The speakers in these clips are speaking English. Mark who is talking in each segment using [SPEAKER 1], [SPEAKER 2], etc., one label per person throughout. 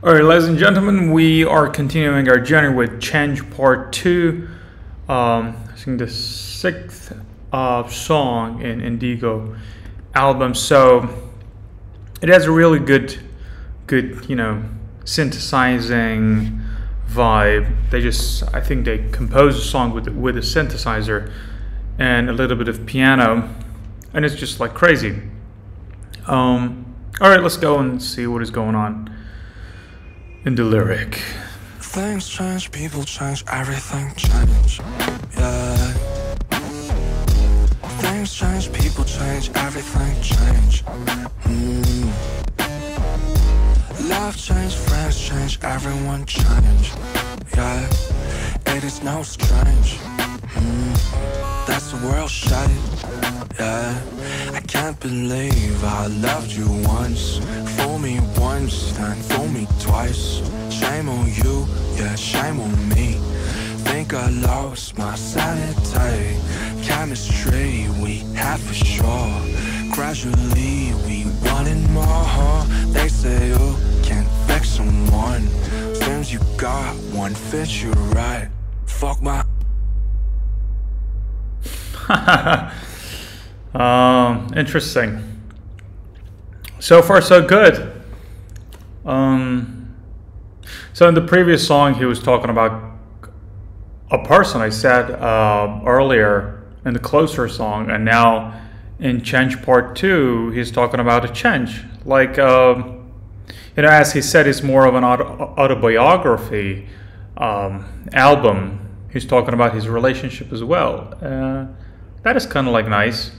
[SPEAKER 1] All right, ladies and gentlemen, we are continuing our journey with Change Part 2. I think the sixth song in Indigo album. So it has a really good, synthesizing vibe. I think they composed a song with a synthesizer and a little bit of piano, and it's just like crazy. All right, let's go and see what is going on in the lyric.
[SPEAKER 2] Things change, people change, everything change. Yeah. Things change, people change, everything change. Love change, friends change, everyone change. Yeah. It is no strange. That's the world shade. Yeah. I can't believe I loved you once. Fool me once, then fool me twice. Shame on you, yeah, shame on me. Think I lost my sanity. Chemistry, we had for sure. Gradually, we wanted more. They say you can't fix someone. Seems you got one fits you right. Fuck my...
[SPEAKER 1] Interesting. So far, so good. So in the previous song, he was talking about a person, I said earlier in the closer song, and now in Change Part 2, he's talking about a change. Like, as he said, it's more of an autobiography album. He's talking about his relationship as well. That is kind of like nice.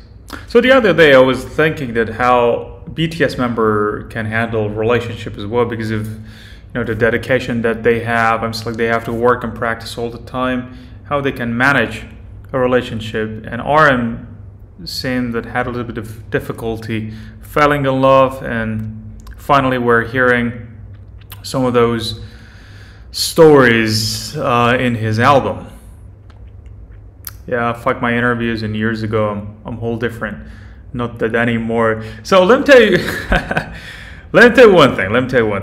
[SPEAKER 1] So the other day I was thinking that how BTS member can handle relationship as well, because of the dedication that they have. I'm just like, they have to work and practice all the time. How they can manage a relationship. And RM seemed that had a little bit of difficulty falling in love, and finally we're hearing some of those stories in his album. Yeah, fuck my interviews and years ago, I'm whole different. Not that anymore. So let me tell you, let me tell you one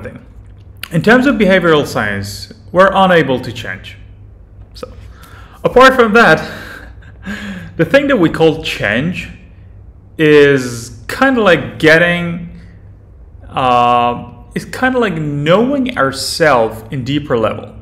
[SPEAKER 1] thing. In terms of behavioral science, we're unable to change. So apart from that, the thing that we call change is kind of like it's kind of like knowing ourselves in deeper level.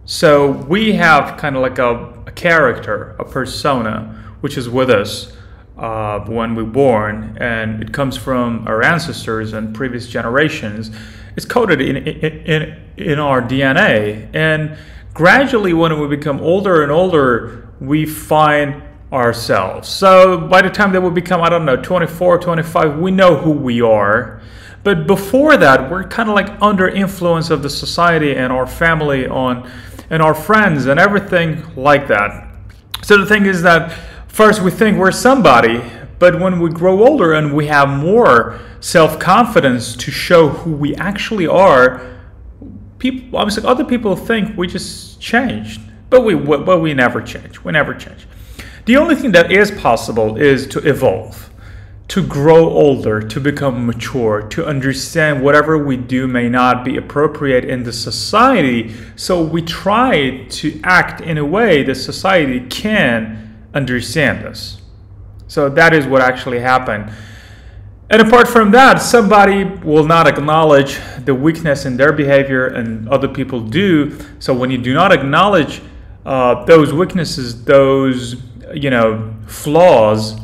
[SPEAKER 1] So we have kind of like a character, a persona, which is with us when we're born, and it comes from our ancestors and previous generations. It's coded in our DNA, and gradually when we become older and older, we find ourselves. So by the time that we become, 24, 25, we know who we are. But before that, we're kind of like under influence of the society and our family and our friends and everything like that. So the thing is that first we think we're somebody, but when we grow older and we have more self-confidence to show who we actually are, obviously other people think we just changed, but we never change. We never change. The only thing that is possible is to evolve, to grow older, to become mature, to understand whatever we do may not be appropriate in the society. So we try to act in a way that society can understand us. So that is what actually happened. And apart from that, somebody will not acknowledge the weakness in their behavior, and other people do. So when you do not acknowledge those weaknesses, those flaws,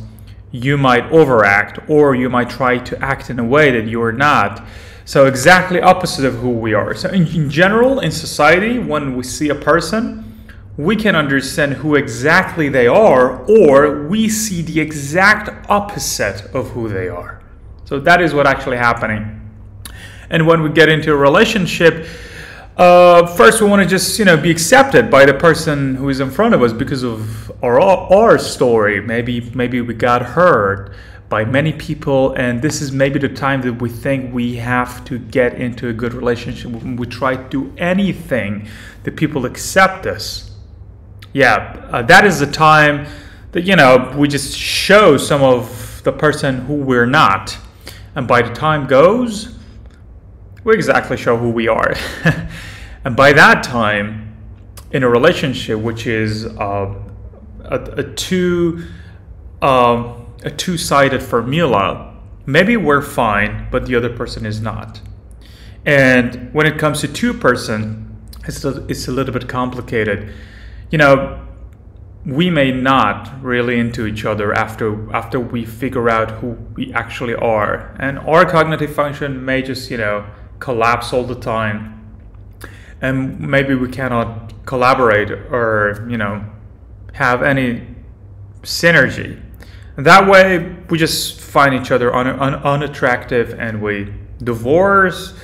[SPEAKER 1] you might overact, or you might try to act in a way that you are not. So exactly opposite of who we are. So in general, in society, when we see a person, we can understand who exactly they are, or we see the exact opposite of who they are. So that is what actually happening. And when we get into a relationship, first we want to just be accepted by the person who is in front of us because of our story. Maybe we got hurt by many people, and this is maybe the time that we think we have to get into a good relationship. We try to do anything that people accept us. That is the time that we just show some of the person who we're not. And by the time goes, we exactly show who we are. And by that time, in a relationship, which is a two-sided formula, maybe we're fine, but the other person is not. And when it comes to two-person, it's a little bit complicated. You know, we may not really into each other after we figure out who we actually are, and our cognitive function may just, you know, collapse all the time, and maybe we cannot collaborate or, you know, have any synergy. And that way we just find each other unattractive, and we divorce,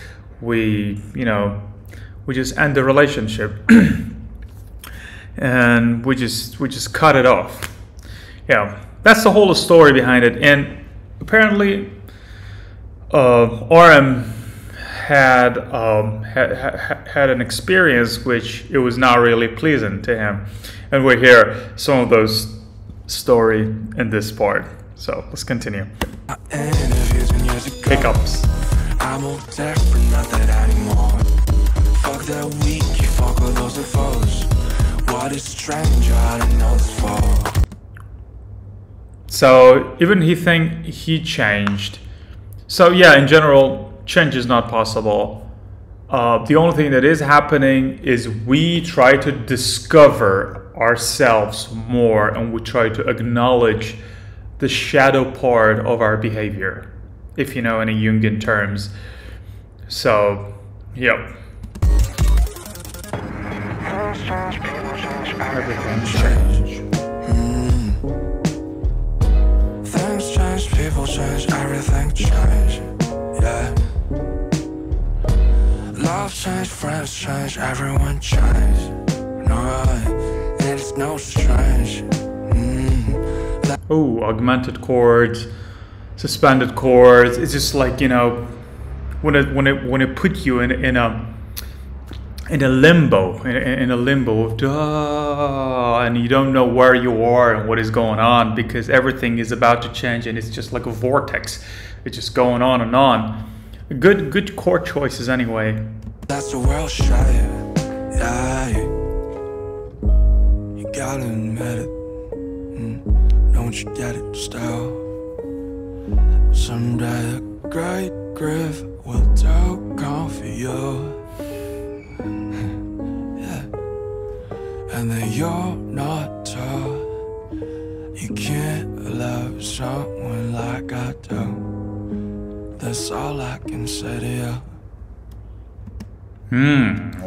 [SPEAKER 1] we just end the relationship. And we just cut it off. Yeah, that's the whole story behind it. And apparently RM had an experience which it was not really pleasant to him, and we'll hear some of those story in this part. So let's continue. Pickups.
[SPEAKER 2] I'm all different, not that anymore. Fuck that weak, you fuck with those that foes. What is stranger, I don't know this for.
[SPEAKER 1] So even he think he changed. So yeah, in general, change is not possible. The only thing that is happening is we try to discover ourselves more, and we try to acknowledge the shadow part of our behavior, if you know any Jungian terms. So, yep. Everything changed.
[SPEAKER 2] Things change, people change, everything change. Yeah. Love change, friends change, everyone change. No, it's no strange.
[SPEAKER 1] Oh, augmented chords, suspended chords. It's just like, you know, when it put you in a limbo of duh, and you don't know where you are and what is going on, because everything is about to change, and it's just like a vortex. It's just going on and on. Good chord choices anyway.
[SPEAKER 2] That's the world shot. Yeah, you gotta admit it. Don't you get it still? Someday a great grief will do come for you. Yeah. And then you're not tall. You can't love someone like I do. That's all I can say to you.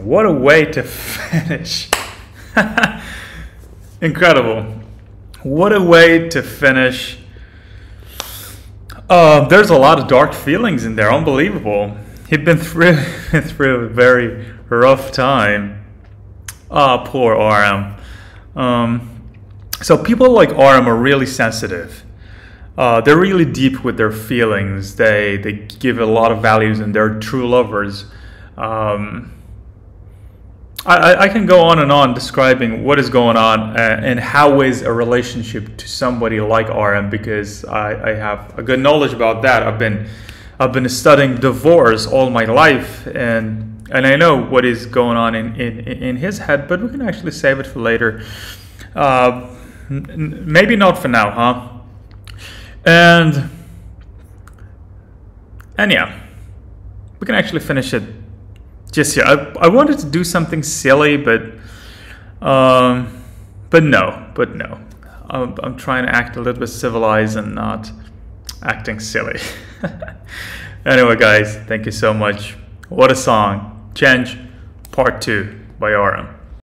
[SPEAKER 1] What a way to finish. Incredible. What a way to finish. There's a lot of dark feelings in there. Unbelievable. He'd been through a very rough time. Poor RM. So people like RM are really sensitive. They're really deep with their feelings. They give a lot of values, and they're true lovers. I can go on and on describing what is going on and how is a relationship to somebody like RM, because I have a good knowledge about that. I've been studying divorce all my life, and I know what is going on in his head, but we can actually save it for later. Maybe not for now, huh? And yeah, we can actually finish it just here. I wanted to do something silly, but no. I'm trying to act a little bit civilized and not acting silly. Anyway, guys, thank you so much. What a song. Change Part 2 by RM.